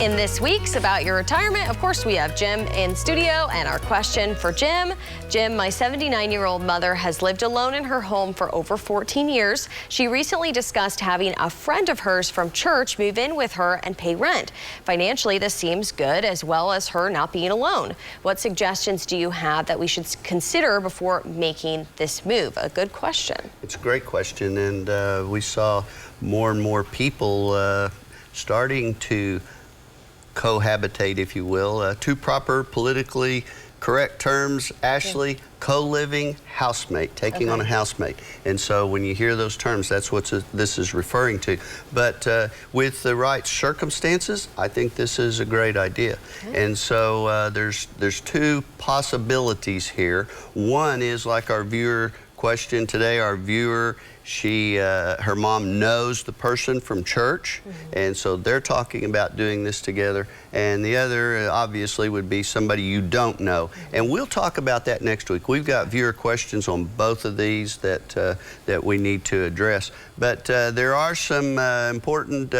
In this week's About Your Retirement, of course, we have Jim in studio, and our question for Jim. Jim, my 79-year-old mother has lived alone in her home for over 14 years. She recently discussed having a friend of hers from church move in with her and pay rent. Financially, this seems good, as well as her not being alone. What suggestions do you have that we should consider before making this move? A good question. It's a great question, and we saw more and more people starting to cohabitate, if you will. Two proper politically correct terms, Ashley, co-living, housemate, taking on a housemate. And so when you hear those terms, that's what this is referring to. But with the right circumstances, I think this is a great idea. And so there's two possibilities here. One is like our viewer question today. Our viewer, her mom knows the person from church, and so they're talking about doing this together. And the other, obviously, would be somebody you don't know. And we'll talk about that next week. We've got viewer questions on both of these that we need to address. But there are some important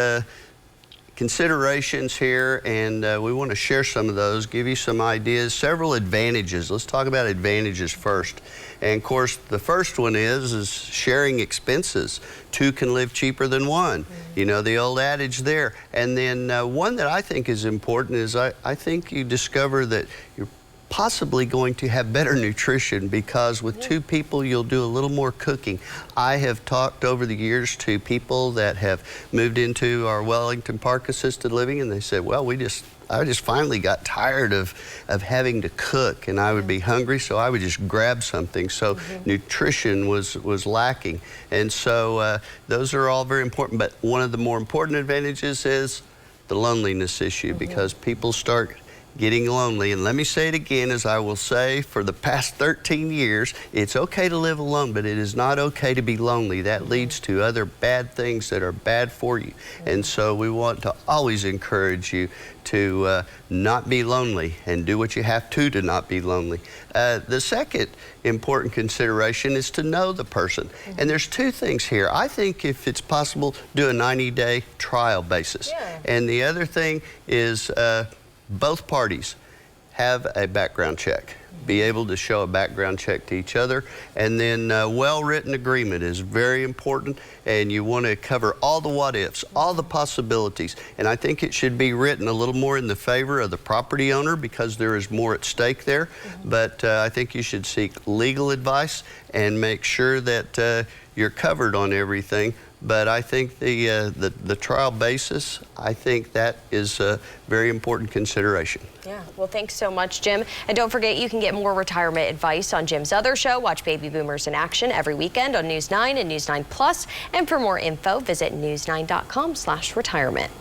considerations here, and we want to share some of those, give you some ideas, several advantages. Let's talk about advantages first. And of course, the first one is sharing expenses. Two can live cheaper than one. You know, the old adage there. And then one that I think is important is I think you discover that you're possibly going to have better nutrition, because with two people you'll do a little more cooking. I have talked over the years to people that have moved into our Wellington Park assisted living, and they said, well, I just finally got tired of having to cook, and I would be hungry, so I would just grab something. So nutrition was lacking. And so those are all very important, but one of the more important advantages is the loneliness issue, because people start getting lonely. And let me say it again, as I will say for the past 13 years, it's okay to live alone, but it is not okay to be lonely. That leads to other bad things that are bad for you. And so we want to always encourage you to not be lonely, and do what you have to not be lonely. The second important consideration is to know the person. And there's two things here. I think if it's possible, do a 90-day trial basis. And the other thing is both parties have a background check. Be able to show a background check to each other. And then well-written agreement is very important, and you want to cover all the what-ifs, all the possibilities. And I think it should be written a little more in the favor of the property owner, because there is more at stake there. But I think you should seek legal advice and make sure that you're covered on everything. But I think the trial basis, I think that is a very important consideration. Yeah, well, thanks so much, Jim. And don't forget, you can get more retirement advice on Jim's other show, Watch Baby Boomers in Action, every weekend on News 9 and News 9 Plus. And for more info, visit news9.com/retirement.